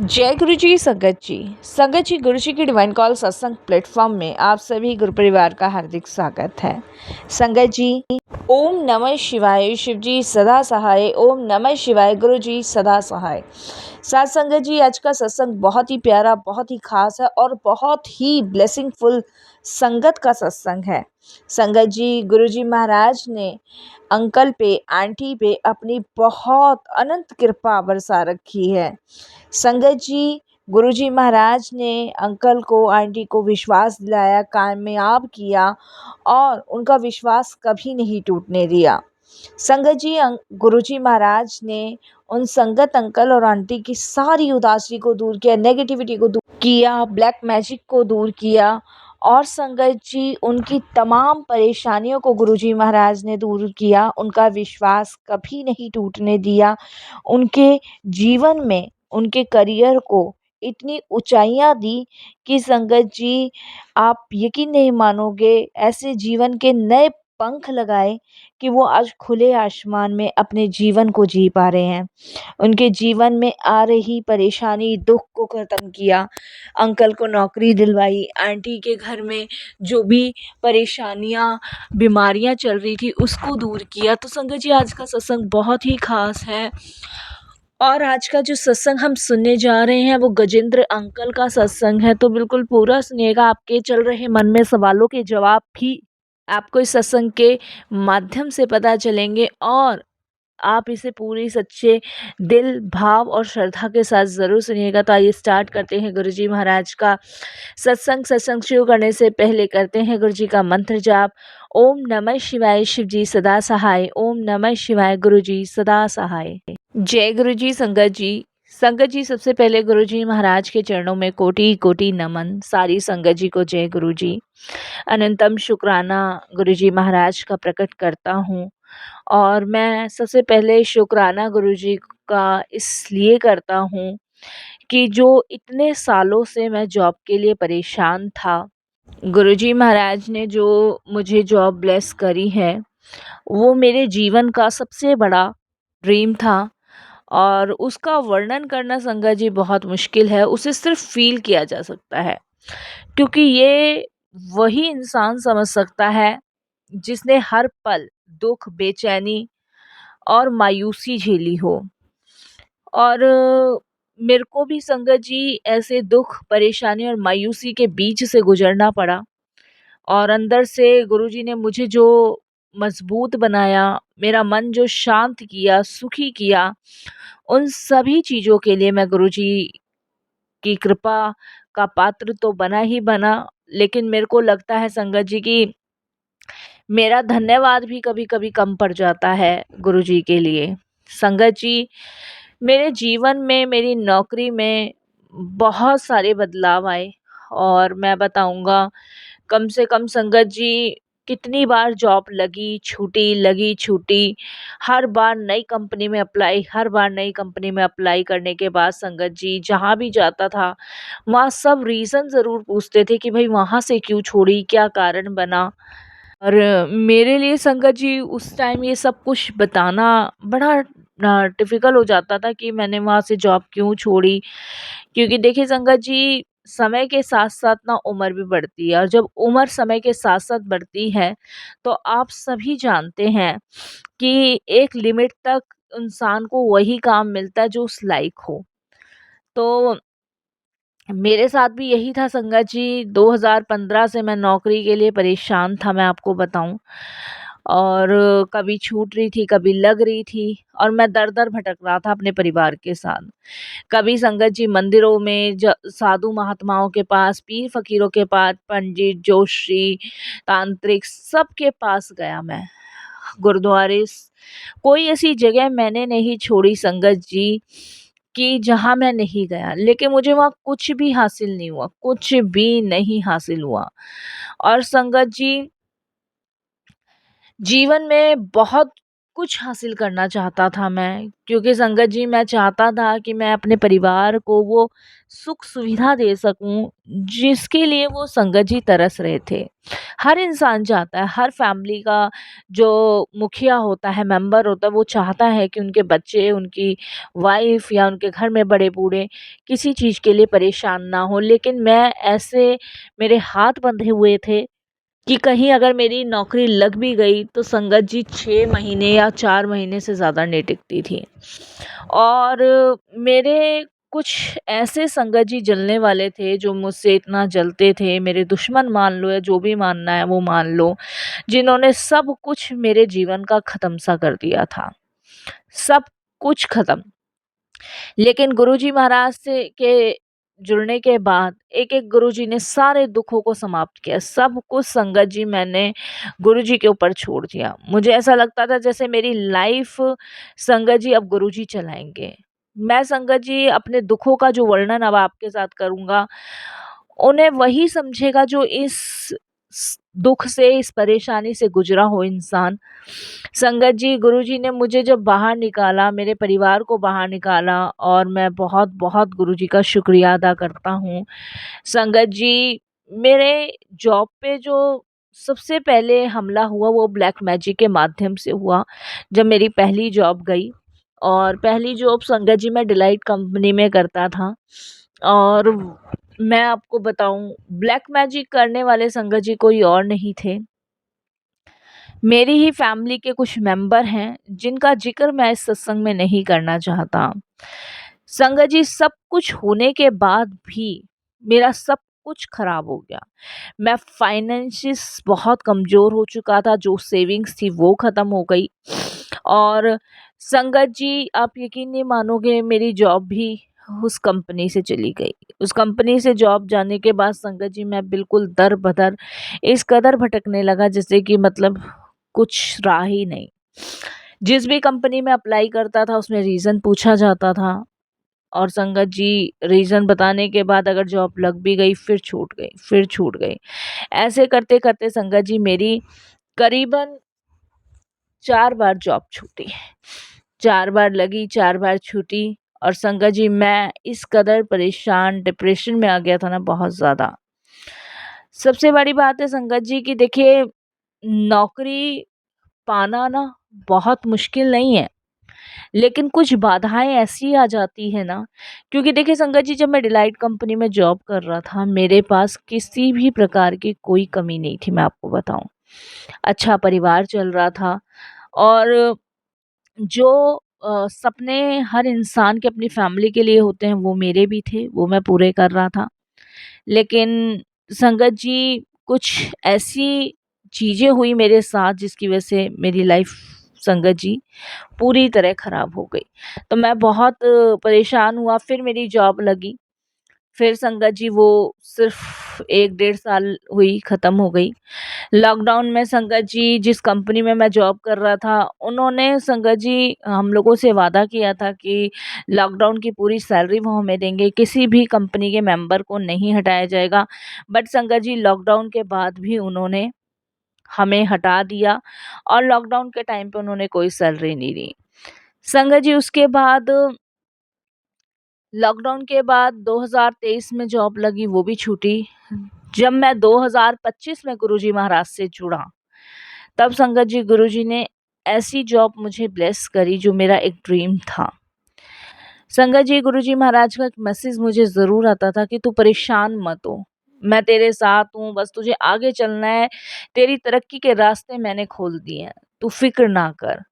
जय गुरु जी संगत जी गुरु जी की डिवाइन कॉल सत्संग प्लेटफॉर्म में आप सभी गुरु परिवार का हार्दिक स्वागत है। संगत जी, ओम नमः शिवाय। शिव जी सदा सहाय। ओम नमः शिवाय। गुरु जी सदा सहाय। साथ संगत जी, आज का सत्संग बहुत ही प्यारा, बहुत ही खास है और बहुत ही ब्लेसिंगफुल संगत का सत्संग है। संगत जी, गुरु जी महाराज ने अंकल पे, आंटी पे अपनी बहुत अनंत कृपा बरसा रखी है। संगत जी, गुरुजी महाराज ने अंकल को, आंटी को विश्वास दिलाया, कामयाब किया और उनका विश्वास कभी नहीं टूटने दिया। संगत जी, गुरुजी महाराज ने उन संगत अंकल और आंटी की सारी उदासी को दूर किया, नेगेटिविटी को दूर किया, ब्लैक मैजिक को दूर किया और संगत जी उनकी तमाम परेशानियों को गुरुजी महाराज ने दूर किया। उनका विश्वास कभी नहीं टूटने दिया। उनके जीवन में, उनके करियर को इतनी ऊंचाइयां दी कि संगत जी आप यकीन नहीं मानोगे, ऐसे जीवन के नए पंख लगाए कि वो आज खुले आसमान में अपने जीवन को जी पा रहे हैं। उनके जीवन में आ रही परेशानी, दुख को खत्म किया, अंकल को नौकरी दिलवाई, आंटी के घर में जो भी परेशानियां, बीमारियां चल रही थी उसको दूर किया। तो संगत जी, आज का सत्संग बहुत ही खास है और आज का जो सत्संग हम सुनने जा रहे हैं वो गजेंद्र अंकल का सत्संग है। तो बिल्कुल पूरा सुनिएगा, आपके चल रहे मन में सवालों के जवाब भी आपको इस सत्संग के माध्यम से पता चलेंगे और आप इसे पूरी सच्चे दिल, भाव और श्रद्धा के साथ ज़रूर सुनिएगा। तो आइए स्टार्ट करते हैं गुरुजी महाराज का सत्संग शुरू करने से पहले करते हैं गुरुजी का मंत्र जाप। ओम नमः शिवाय। शिव जी सदा सहाय। ओम नमः शिवाय। गुरु जी सदा सहाय। जय गुरु जी। संगत जी सबसे पहले गुरु जी महाराज के चरणों में कोटि कोटि नमन। सारी संगत जी को जय गुरु जी। अनंतम शुक्राना गुरु जी महाराज का प्रकट करता हूँ और मैं सबसे पहले शुक्राना गुरु जी का इसलिए करता हूँ कि जो इतने सालों से मैं जॉब के लिए परेशान था, गुरुजी महाराज ने जो मुझे जॉब ब्लेस करी है वो मेरे जीवन का सबसे बड़ा ड्रीम था और उसका वर्णन करना संगत जी बहुत मुश्किल है। उसे सिर्फ फील किया जा सकता है क्योंकि ये वही इंसान समझ सकता है जिसने हर पल दुख, बेचैनी और मायूसी झेली हो। और मेरे को भी संगत जी ऐसे दुख, परेशानी और मायूसी के बीच से गुजरना पड़ा और अंदर से गुरुजी ने मुझे जो मजबूत बनाया, मेरा मन जो शांत किया, सुखी किया, उन सभी चीज़ों के लिए मैं गुरुजी की कृपा का पात्र तो बना ही बना, लेकिन मेरे को लगता है संगत जी कि मेरा धन्यवाद भी कभी-कभी कम पड़ जाता है गुरुजी के लिए। संगत जी, मेरे जीवन में, मेरी नौकरी में बहुत सारे बदलाव आए और मैं बताऊँगा कम से कम संगत जी कितनी बार जॉब लगी छूटी, हर बार नई कंपनी में अप्लाई, हर बार नई कंपनी में अप्लाई करने के बाद संगत जी जहाँ भी जाता था वहाँ सब रीज़न ज़रूर पूछते थे कि भाई वहाँ से क्यों छोड़ी, क्या कारण बना। और मेरे लिए संगत जी उस टाइम ये सब कुछ बताना बड़ा डिफ़िकल्ट हो जाता था कि मैंने वहाँ से जॉब क्यों छोड़ी। क्योंकि देखिए संगत जी, समय के साथ-साथ ना उम्र भी बढ़ती है और जब उम्र समय के साथ-साथ बढ़ती है, तो आप सभी जानते हैं कि एक लिमिट तक इंसान को वही काम मिलता है जो उस लायक हो। तो मेरे साथ भी यही था संगत जी। 2015 से मैं नौकरी के लिए परेशान था, मैं आपको बताऊं, और कभी छूट रही थी, कभी लग रही थी और मैं दर-दर भटक रहा था अपने परिवार के साथ। कभी संगत जी मंदिरों में, साधु महात्माओं के पास, पीर फकीरों के पास, पंडित, जोशी, तांत्रिक सबके पास गया मैं। गुरुद्वारे, कोई ऐसी जगह मैंने नहीं छोड़ी संगत जी कि जहाँ मैं नहीं गया, लेकिन मुझे वहाँ कुछ भी हासिल नहीं हुआ, कुछ भी नहीं हासिल हुआ। और संगत जी, जीवन में बहुत कुछ हासिल करना चाहता था मैं, क्योंकि संगत जी मैं चाहता था कि मैं अपने परिवार को वो सुख सुविधा दे सकूं जिसके लिए वो संगत जी तरस रहे थे। हर इंसान चाहता है, हर फैमिली का जो मुखिया होता है, मेंबर होता है, वो चाहता है कि उनके बच्चे, उनकी वाइफ या उनके घर में बड़े बूढ़े किसी चीज़ के लिए परेशान ना हो। लेकिन मैं ऐसे, मेरे हाथ बंधे हुए थे कि कहीं अगर मेरी नौकरी लग भी गई तो संगत जी 6 महीने या 4 महीने से ज़्यादा नहीं टिकती थी। और मेरे कुछ ऐसे संगत जी जलने वाले थे जो मुझसे इतना जलते थे, मेरे दुश्मन मान लो या जो भी मानना है वो मान लो, जिन्होंने सब कुछ मेरे जीवन का ख़त्म सा कर दिया था। सब कुछ ख़त्म। लेकिन गुरुजी महाराज से के जुड़ने के बाद एक-एक गुरुजी ने सारे दुखों को समाप्त किया। सब कुछ संगत जी मैंने गुरुजी के ऊपर छोड़ दिया। मुझे ऐसा लगता था जैसे मेरी लाइफ संगत जी अब गुरुजी चलाएँगे। मैं संगत जी अपने दुखों का जो वर्णन अब आपके साथ करूँगा, उन्हें वही समझेगा जो इस दुख से, इस परेशानी से गुज़रा हो इंसान। संगत जी, गुरुजी ने मुझे जब बाहर निकाला, मेरे परिवार को बाहर निकाला, और मैं बहुत-बहुत गुरुजी का शुक्रिया अदा करता हूँ। संगत जी, मेरे जॉब पे जो सबसे पहले हमला हुआ वो ब्लैक मैजिक के माध्यम से हुआ, जब मेरी पहली जॉब गई। और पहली जॉब संगत जी मैं डिलाइट कंपनी में करता था। और मैं आपको बताऊँ, ब्लैक मैजिक करने वाले संगत जी कोई और नहीं थे, मेरी ही फैमिली के कुछ मेंबर हैं, जिनका ज़िक्र मैं इस सत्संग में नहीं करना चाहता। संगत जी, सब कुछ होने के बाद भी मेरा सब कुछ खराब हो गया। मैं फाइनेंशियस बहुत कमज़ोर हो चुका था, जो सेविंग्स थी वो ख़त्म हो गई। और संगत जी, आप यकीन नहीं मानोगे, मेरी जॉब भी उस कंपनी से चली गई। उस कंपनी से जॉब जाने के बाद संगत जी मैं बिल्कुल दर-बदर इस कदर भटकने लगा जैसे कि मतलब कुछ रहा ही नहीं। जिस भी कंपनी में अप्लाई करता था उसमें रीज़न पूछा जाता था, और संगत जी रीज़न बताने के बाद अगर जॉब लग भी गई फिर छूट गई, फिर छूट गई। ऐसे करते-करते संगत जी मेरी करीबन 4 बार जॉब छूटी। 4 बार लगी, 4 बार छूटी। और संगत जी मैं इस कदर परेशान, डिप्रेशन में आ गया था ना, बहुत ज़्यादा। सबसे बड़ी बात है संगत जी कि देखिए, नौकरी पाना ना बहुत मुश्किल नहीं है, लेकिन कुछ बाधाएँ ऐसी आ जाती है ना, क्योंकि देखिए संगत जी, जब मैं डिलाइट कंपनी में जॉब कर रहा था, मेरे पास किसी भी प्रकार की कोई कमी नहीं थी, मैं आपको बताऊँ। अच्छा परिवार चल रहा था, और जो सपने हर इंसान के अपनी फैमिली के लिए होते हैं वो मेरे भी थे, वो मैं पूरे कर रहा था। लेकिन संगत जी, कुछ ऐसी चीज़ें हुई मेरे साथ जिसकी वजह से मेरी लाइफ संगत जी पूरी तरह ख़राब हो गई। तो मैं बहुत परेशान हुआ, फिर मेरी जॉब लगी। फिर संगत जी वो सिर्फ़ 1 डेढ़ साल हुई, ख़त्म हो गई। लॉकडाउन में संगत जी जिस कंपनी में मैं जॉब कर रहा था, उन्होंने संगत जी हम लोगों से वादा किया था कि लॉकडाउन की पूरी सैलरी वो हमें देंगे, किसी भी कंपनी के मेंबर को नहीं हटाया जाएगा। बट संगत जी लॉकडाउन के बाद भी उन्होंने हमें हटा दिया, और लॉकडाउन के टाइम पे उन्होंने कोई सैलरी नहीं दी। संगत जी उसके बाद, लॉकडाउन के बाद 2023 में जॉब लगी, वो भी छूटी। जब मैं 2025 में गुरुजी महाराज से जुड़ा, तब संगत जी गुरुजी ने ऐसी जॉब मुझे ब्लेस करी जो मेरा एक ड्रीम था। संगत जी, गुरुजी महाराज का एक मैसेज मुझे ज़रूर आता था कि तू परेशान मत हो, मैं तेरे साथ हूँ, बस तुझे आगे चलना है, तेरी तरक्की के रास्ते मैंने खोल दिए हैं, तू फ़िक्र ना कर।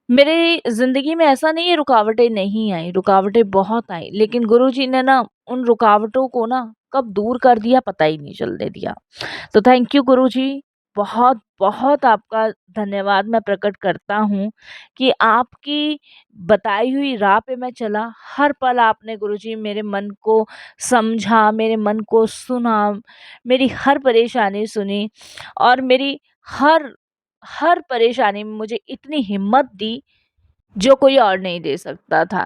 मेरे ज़िंदगी में ऐसा नहीं है रुकावटें नहीं आई, रुकावटें बहुत आई, लेकिन गुरुजी ने ना उन रुकावटों को ना कब दूर कर दिया पता ही नहीं चलने दिया। तो थैंक यू गुरुजी, बहुत-बहुत आपका धन्यवाद मैं प्रकट करता हूँ कि आपकी बताई हुई राह पे मैं चला। हर पल आपने गुरुजी मेरे मन को समझा, मेरे मन को सुना, मेरी हर परेशानी सुनी, और मेरी हर हर परेशानी में मुझे इतनी हिम्मत दी जो कोई और नहीं दे सकता था।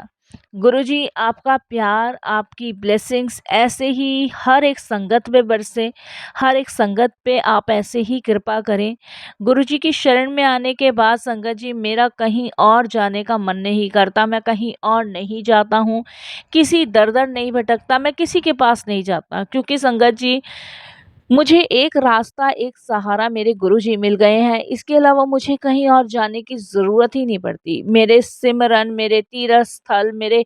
गुरुजी आपका प्यार, आपकी ब्लेसिंग्स ऐसे ही हर एक संगत में बरसे, हर एक संगत पे आप ऐसे ही कृपा करें। गुरुजी की शरण में आने के बाद संगत जी मेरा कहीं और जाने का मन नहीं करता, मैं कहीं और नहीं जाता हूँ, किसी दर-दर नहीं भटकता, मैं किसी के पास नहीं जाता क्योंकि संगत जी मुझे एक रास्ता, एक सहारा मेरे गुरुजी मिल गए हैं, इसके अलावा मुझे कहीं और जाने की ज़रूरत ही नहीं पड़ती। मेरे सिमरन, मेरे तीर्थ स्थल, मेरे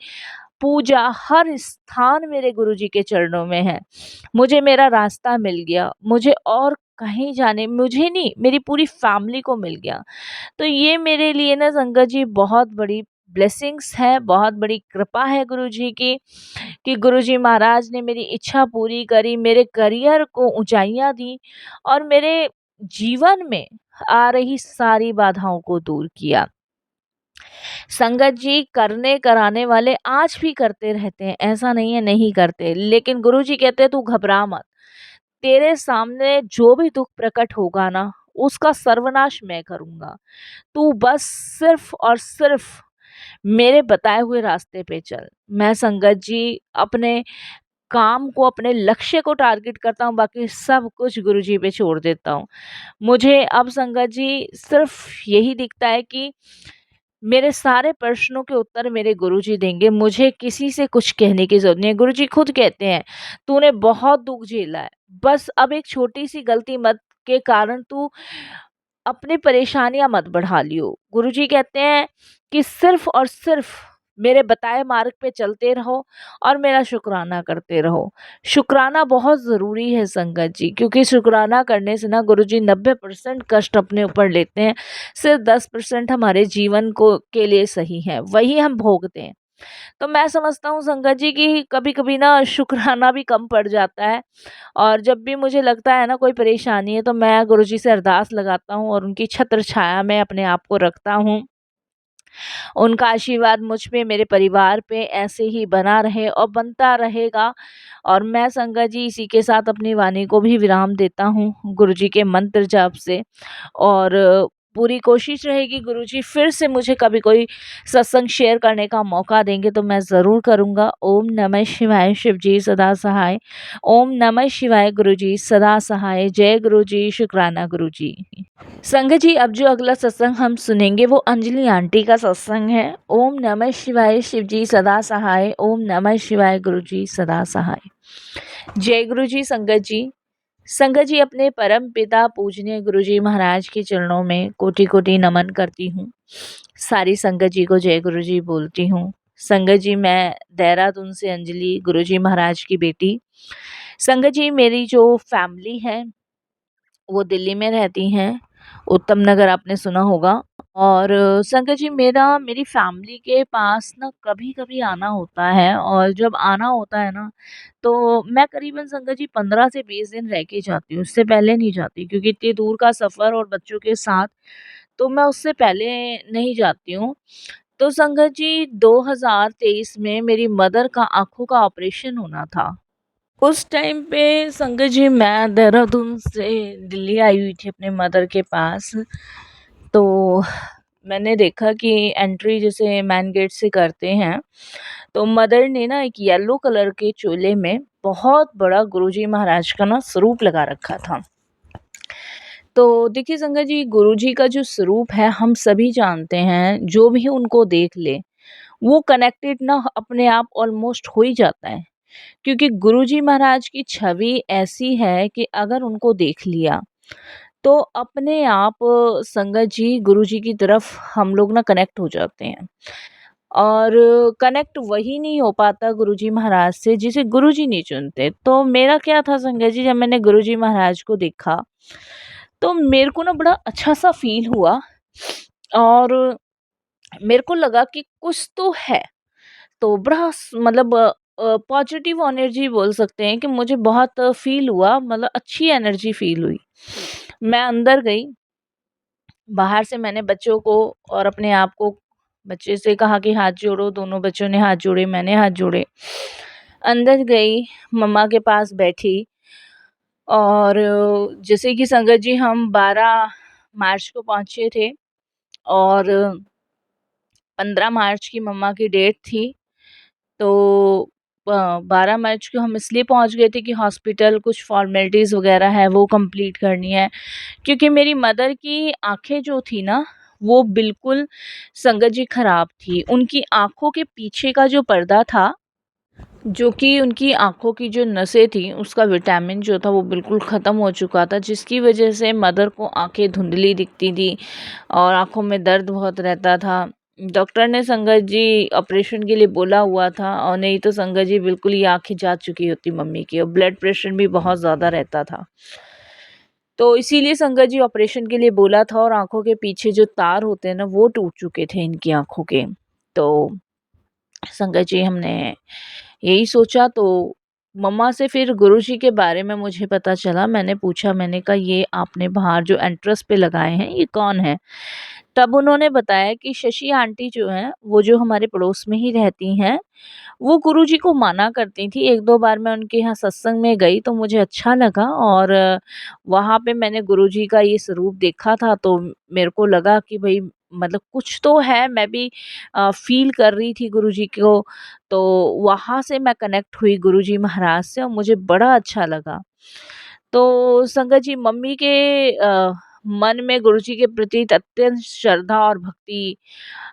पूजा, हर स्थान मेरे गुरुजी के चरणों में है। मुझे मेरा रास्ता मिल गया, मुझे और कहीं जाने मुझे नहीं, मेरी पूरी फैमिली को मिल गया। तो ये मेरे लिए ना संगत जी बहुत बड़ी ब्लेसिंग्स है, बहुत बड़ी कृपा है गुरुजी की कि गुरुजी महाराज ने मेरी इच्छा पूरी करी, मेरे करियर को ऊँचाइयाँ दी और मेरे जीवन में आ रही सारी बाधाओं को दूर किया। संगत जी करने कराने वाले आज भी करते रहते हैं, ऐसा नहीं है नहीं करते, लेकिन गुरुजी कहते हैं तू घबरा मत। तेरे सामने जो भी दुःख प्रकट होगा ना, उसका सर्वनाश मैं करूँगा। तू बस सिर्फ़ और सिर्फ़ मेरे बताए हुए रास्ते पे चल। मैं संगत जी अपने काम को, अपने लक्ष्य को टारगेट करता हूँ, बाकी सब कुछ गुरुजी पे छोड़ देता हूँ। मुझे अब संगत जी सिर्फ़ यही दिखता है कि मेरे सारे प्रश्नों के उत्तर मेरे गुरुजी देंगे, मुझे किसी से कुछ कहने की ज़रूरत नहीं है। गुरुजी खुद कहते हैं, "तूने बहुत दुःख झेला है, बस अब एक छोटी-सी गलती मत के कारण तू अपनी परेशानियाँ मत बढ़ा लियो।" गुरुजी कहते हैं कि सिर्फ़ और सिर्फ़ मेरे बताए मार्ग पे चलते रहो और मेरा शुकराना करते रहो। शुकराना बहुत ज़रूरी है संगत जी, क्योंकि शुकराना करने से ना गुरुजी 90% कष्ट अपने ऊपर लेते हैं, सिर्फ़ 10% हमारे जीवन को के लिए सही है, वही हम भोगते हैं। तो मैं समझता हूँ संगत जी कि कभी-कभी ना शुकराना भी कम पड़ जाता है और जब भी मुझे लगता है ना कोई परेशानी है तो मैं गुरुजी से अरदास लगाता हूँ और उनकी छत्र छाया में अपने आप को रखता हूँ। उनका आशीर्वाद मुझ पे, मेरे परिवार पे ऐसे ही बना रहे और बनता रहेगा और मैं संगत जी इसी के साथ अपनी वाणी को भी विराम देता हूँ गुरुजी के मंत्र जाप से और पूरी कोशिश रहेगी गुरुजी फिर से मुझे कभी कोई सत्संग शेयर करने का मौका देंगे तो मैं ज़रूर करूँगा। ओम नमः शिवाय, शिव जी सदा सहाय। ओम नमः शिवाय, गुरुजी सदा सहाय। जय गुरुजी, शुक्राना गुरुजी। संगत जी अब जो अगला सत्संग हम सुनेंगे वो अंजलि आंटी का सत्संग है। ओम नमः शिवाय, शिव जी सदा सहाय। ओम नमः शिवाय, गुरु जी सदा सहाय। जय गुरु जी। संगत जी अपने परम पिता पूजनीय गुरु जी महाराज के चरणों में कोटि कोटि नमन करती हूँ। सारी संगत जी को जय गुरु जी बोलती हूँ। संगत जी मैं देहरादून से अंजलि, गुरु जी महाराज की बेटी। संगत जी मेरी जो फैमिली है वो दिल्ली में रहती हैं, उत्तम नगर आपने सुना होगा। और संगत जी मेरी फैमिली के पास ना कभी-कभी आना होता है और जब आना होता है ना, तो मैं करीबन संगत जी 15 से 20 दिन रह के जाती हूँ, उससे पहले नहीं जाती क्योंकि इतनी दूर का सफ़र और बच्चों के साथ, तो मैं उससे पहले नहीं जाती हूँ। तो संगत जी 2023 में मेरी मदर का आँखों का ऑपरेशन होना था। उस टाइम पे संगत जी मैं देहरादून से दिल्ली आई हुई थी अपने मदर के पास। तो मैंने देखा कि एंट्री जैसे मेन गेट से करते हैं, तो मदर ने ना एक येलो कलर के चोले में बहुत बड़ा गुरुजी महाराज का ना स्वरूप लगा रखा था। तो देखिए संगत जी गुरुजी का जो स्वरूप है हम सभी जानते हैं, जो भी उनको देख ले, वो कनेक्टेड ना अपने आप ऑलमोस्ट हो ही जाता है। क्योंकि गुरुजी महाराज की छवि ऐसी है कि अगर उनको देख लिया तो अपने आप संगत जी गुरुजी की तरफ हम लोग ना कनेक्ट हो जाते हैं और कनेक्ट वही नहीं हो पाता गुरुजी महाराज से जिसे गुरुजी नहीं चुनते। तो मेरा क्या था संगत जी जब मैंने गुरुजी महाराज को देखा तो मेरे को ना बड़ा अच्छा सा फील हुआ और मेरे को लगा कि कुछ तो है। तो बड़ा मतलब पॉजिटिव एनर्जी बोल सकते हैं कि मुझे बहुत फ़ील हुआ, मतलब अच्छी एनर्जी फ़ील हुई। मैं अंदर गई, बाहर से मैंने बच्चों को और अपने आप को बच्चे से कहा कि हाथ जोड़ो, दोनों बच्चों ने हाथ जोड़े, मैंने हाथ जोड़े। अंदर गई, मम्मा के पास बैठी और जैसे कि संगत जी हम 12 मार्च को पहुँचे थे और 15 मार्च की मम्मा की डेट थी। तो 12 मार्च को हम इसलिए पहुँच गए थे कि हॉस्पिटल कुछ फ़ॉर्मेलिटीज़ वग़ैरह है वो कंप्लीट करनी है। क्योंकि मेरी मदर की आँखें जो थी ना, वो बिल्कुल संगत जी ख़राब थी। उनकी आँखों के पीछे का जो पर्दा था, जो कि उनकी आँखों की जो नसें थी, उसका विटामिन जो था वो बिल्कुल ख़त्म हो चुका था, जिसकी वजह से मदर को आँखें धुंधली दिखती थी और आँखों में दर्द बहुत रहता था। डॉक्टर ने संगत जी ऑपरेशन के लिए बोला हुआ था और नहीं तो संगत जी बिल्कुल ही आँखें जा चुकी होती मम्मी की और ब्लड प्रेशर भी बहुत ज़्यादा रहता था। तो इसीलिए संगत जी ऑपरेशन के लिए बोला था और आँखों के पीछे जो तार होते हैं ना, वो टूट चुके थे इनकी आँखों के। तो संगत जी हमने यही सोचा, तो मम्मा से फिर गुरुजी के बारे में मुझे पता चला। मैंने पूछा, मैंने कहा ये आपने बाहर जो एंट्रेंस पे लगाए हैं ये कौन है? तब उन्होंने बताया कि शशि आंटी जो हैं वो जो हमारे पड़ोस में ही रहती हैं, वो गुरुजी को माना करती थी। 1-2 बार मैं उनके यहाँ सत्संग में गई तो मुझे अच्छा लगा और वहाँ पे मैंने गुरुजी का ये स्वरूप देखा था, तो मेरे को लगा कि भई मतलब कुछ तो है, मैं भी फ़ील कर रही थी गुरुजी को। तो वहाँ से मैं कनेक्ट हुई गुरुजी महाराज से और मुझे बड़ा अच्छा लगा। तो संगत जी मम्मी के मन में गुरुजी के प्रति अत्यंत श्रद्धा और भक्ति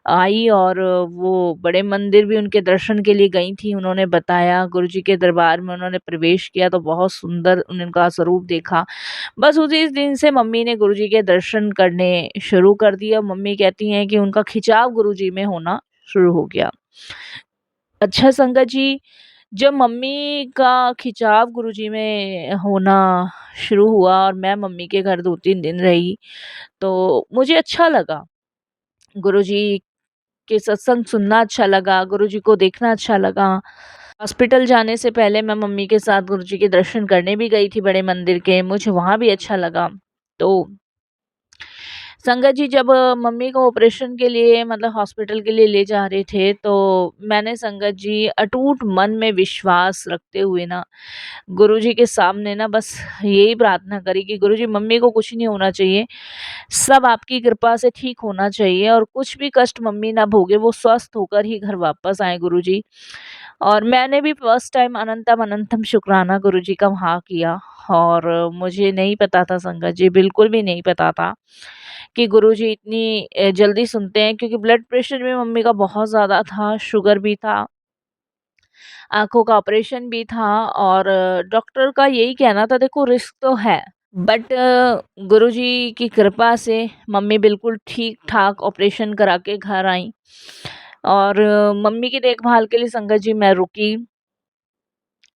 आई और वो बड़े मंदिर भी उनके दर्शन के लिए गई थी। उन्होंने बताया गुरुजी के दरबार में उन्होंने प्रवेश किया तो बहुत सुंदर उनका स्वरूप देखा। बस उसी दिन से मम्मी ने गुरुजी के दर्शन करने शुरू कर दिए और मम्मी कहती हैं कि उनका खिंचाव गुरुजी में होना शुरू हो गया। अच्छा संगत जी, जब मम्मी का खिंचाव गुरुजी में होना शुरू हुआ और मैं मम्मी के घर 2-3 दिन रही, तो मुझे अच्छा लगा। गुरुजी के सत्संग सुनना अच्छा लगा, गुरुजी को देखना अच्छा लगा। हॉस्पिटल जाने से पहले मैं मम्मी के साथ गुरुजी के दर्शन करने भी गई थी बड़े मंदिर के, मुझे वहाँ भी अच्छा लगा। तो संगत जी जब मम्मी को ऑपरेशन के लिए मतलब हॉस्पिटल के लिए ले जा रहे थे, तो मैंने संगत जी अटूट मन में विश्वास रखते हुए ना गुरुजी के सामने ना बस यही प्रार्थना करी कि गुरुजी मम्मी को कुछ नहीं होना चाहिए, सब आपकी कृपा से ठीक होना चाहिए और कुछ भी कष्ट मम्मी ना भोगे, वो स्वस्थ होकर ही घर वापस आएँ गुरुजी। और मैंने भी फर्स्ट टाइम अनंतम अनंतम शुक्राना गुरुजी का वहाँ किया और मुझे नहीं पता था संगत जी, बिल्कुल भी नहीं पता था कि गुरुजी इतनी जल्दी सुनते हैं, क्योंकि ब्लड प्रेशर भी मम्मी का बहुत ज़्यादा था, शुगर भी था, आँखों का ऑपरेशन भी था और डॉक्टर का यही कहना था देखो रिस्क तो है, बट गुरुजी की कृपा से मम्मी बिल्कुल ठीक-ठाक ऑपरेशन करा के घर आईं और मम्मी की देखभाल के लिए संगत जी मैं रुकी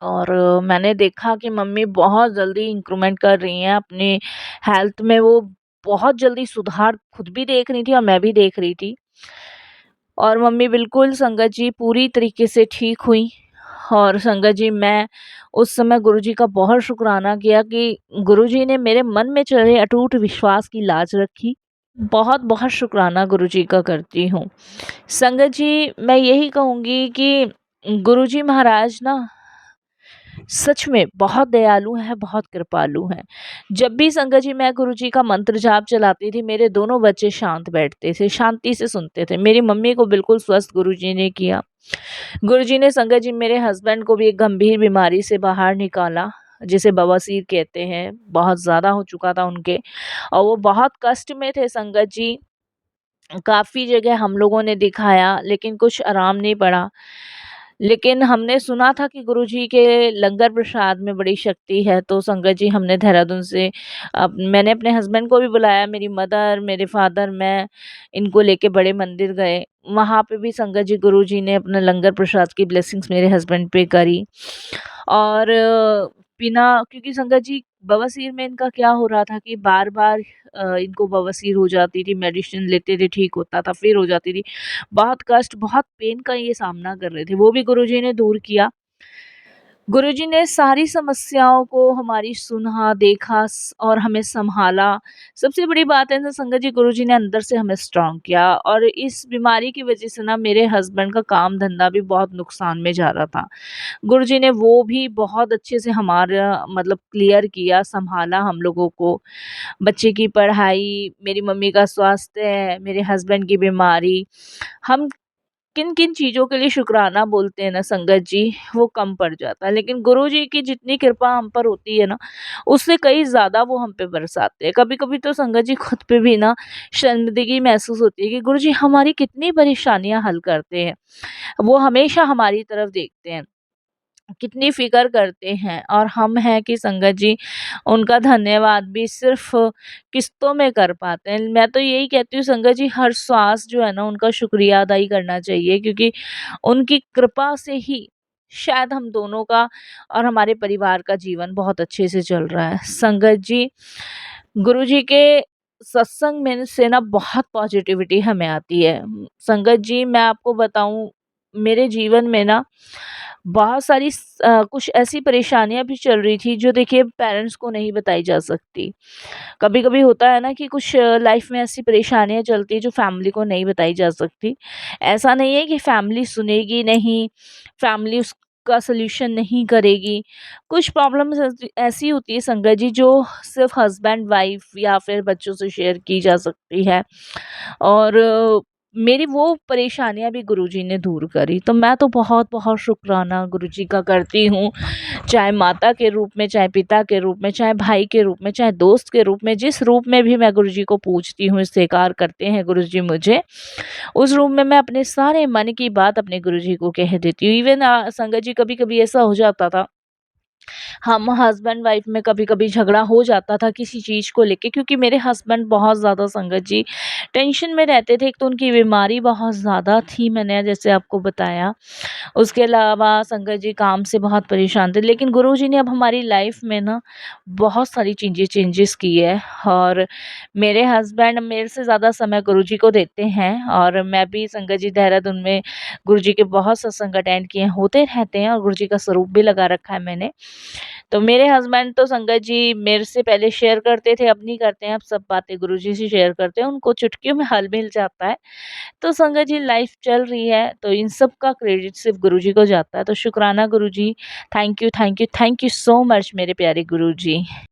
और मैंने देखा कि मम्मी बहुत जल्दी इंक्रूमेंट कर रही हैं अपनी हेल्थ में, वो बहुत जल्दी सुधार खुद भी देख रही थी और मैं भी देख रही थी और मम्मी बिल्कुल संगत जी पूरी तरीके से ठीक हुई और संगत जी मैं उस समय गुरुजी का बहुत शुक्राना किया कि गुरुजी ने मेरे मन में चढ़े अटूट विश्वास की लाज रखी। बहुत बहुत शुक्राना गुरुजी का करती हूँ। संगत जी मैं यही कहूँगी कि गुरुजी महाराज ना सच में बहुत दयालु हैं, बहुत कृपालु हैं। जब भी संगत जी मैं गुरुजी का मंत्र जाप चलाती थी, मेरे दोनों बच्चे शांत बैठते थे, शांति से सुनते थे। मेरी मम्मी को बिल्कुल स्वस्थ गुरुजी ने किया। गुरुजी ने संगत जी मेरे हस्बैंड को भी एक गंभीर बीमारी से बाहर निकाला, जिसे बवासीर कहते हैं, बहुत ज़्यादा हो चुका था उनके और वो बहुत कष्ट में थे संगत जी। काफ़ी जगह हम लोगों ने दिखाया लेकिन कुछ आराम नहीं पड़ा। लेकिन हमने सुना था कि गुरुजी के लंगर प्रसाद में बड़ी शक्ति है, तो संगत जी हमने देहरादून से मैंने अपने हस्बैंड को भी बुलाया, मेरी मदर, मेरे फादर, मैं इनको लेके बड़े मंदिर गए। वहाँ पे भी संगत जी गुरुजी ने अपना लंगर प्रसाद की ब्लेसिंग्स मेरे हस्बैंड पे करी और बिना क्योंकि संगत जी बवासीर में इनका क्या हो रहा था कि बार-बार इनको बवासीर हो जाती थी, मेडिसिन लेते थे ठीक होता था, फिर हो जाती थी। बहुत कष्ट, बहुत पेन का ये सामना कर रहे थे, वो भी गुरुजी ने दूर किया। गुरुजी ने सारी समस्याओं को हमारी सुना, देखा और हमें सँभाला। सबसे बड़ी बात है ना संगत जी गुरुजी ने अंदर से हमें स्ट्रॉन्ग किया और इस बीमारी की वज़ह से ना मेरे हस्बैंड का काम-धंधा भी बहुत नुकसान में जा रहा था। गुरुजी ने वो भी बहुत अच्छे से हमारा मतलब क्लियर किया, सँभाला हम लोगों को। बच्चे की पढ़ाई, मेरी मम्मी का स्वास्थ्य, मेरे हस्बैंड की बीमारी, हम किन-किन चीज़ों के लिए शुकराना बोलते हैं ना संगत जी, वो कम पड़ जाता है। लेकिन गुरुजी की जितनी कृपा हम पर होती है ना, उससे कहीं ज़्यादा वो हम पे बरसाते हैं। कभी-कभी तो संगत जी खुद पे भी ना शर्मिंदगी महसूस होती है कि गुरुजी हमारी कितनी परेशानियाँ हल करते हैं। वो हमेशा हमारी तरफ देखते हैं, कितनी फ़िक्र करते हैं, और हम हैं कि संगत जी उनका धन्यवाद भी सिर्फ़ किस्तों में कर पाते हैं। मैं तो यही कहती हूँ संगत जी, हर श्वास जो है ना उनका शुक्रिया अदा ही करना चाहिए, क्योंकि उनकी कृपा से ही शायद हम दोनों का और हमारे परिवार का जीवन बहुत अच्छे से चल रहा है। संगत जी, गुरुजी के सत्संग में से ना बहुत पॉजिटिविटी हमें आती है। संगत जी, मैं आपको बताऊँ, मेरे जीवन में ना बहुत सारी कुछ ऐसी परेशानियाँ भी चल रही थी जो देखिए पेरेंट्स को नहीं बताई जा सकती। कभी-कभी होता है ना कि कुछ लाइफ में ऐसी परेशानियाँ चलती हैं जो फैमिली को नहीं बताई जा सकती। ऐसा नहीं है कि फैमिली सुनेगी नहीं, फैमिली उसका सॉल्यूशन नहीं करेगी। कुछ प्रॉब्लम्स ऐसी ऐसी होती है संगत जी जो सिर्फ़ हस्बैंड वाइफ या फिर बच्चों से शेयर की जा सकती है, और मेरी वो परेशानियाँ भी गुरुजी ने दूर करी। तो मैं तो बहुत-बहुत शुकराना गुरुजी का करती हूँ। चाहे माता के रूप में, चाहे पिता के रूप में, चाहे भाई के रूप में, चाहे दोस्त के रूप में, जिस रूप में भी मैं गुरुजी को पूजती हूँ, स्वीकार करते हैं गुरुजी मुझे, उस रूप में मैं अपने सारे मन की बात अपने गुरुजी को कह देती हूँ। इवन संगत जी, कभी-कभी ऐसा हो जाता था, हम हस्बैंड वाइफ में कभी-कभी झगड़ा हो जाता था किसी चीज़ को लेके, क्योंकि मेरे हस्बैंड बहुत ज़्यादा संगत जी टेंशन में रहते थे। एक तो उनकी बीमारी बहुत ज़्यादा थी, मैंने जैसे आपको बताया। उसके अलावा संगत जी काम से बहुत परेशान थे, लेकिन गुरुजी ने अब हमारी लाइफ में ना बहुत सारी चीज़ें चेंजेस की है, और मेरे हस्बैंड मेरे से ज़्यादा समय गुरुजी को देते हैं, और मैं भी संगत जी देहरादून में गुरुजी के बहुत सत्संग अटेंड किए होते रहते हैं, और गुरुजी का स्वरूप भी लगा रखा है मैंने। तो मेरे हस्बैंड तो संगत जी मेरे से पहले शेयर करते थे, अब नहीं करते हैं, अब सब बातें गुरुजी से शेयर करते हैं, उनको चुटकियों में हल मिल जाता है। तो संगत जी लाइफ चल रही है, तो इन सब का क्रेडिट सिर्फ़ गुरुजी को जाता है। तो शुक्राना गुरुजी, thank you, thank you, thank you so much मेरे प्यारे गुरुजी।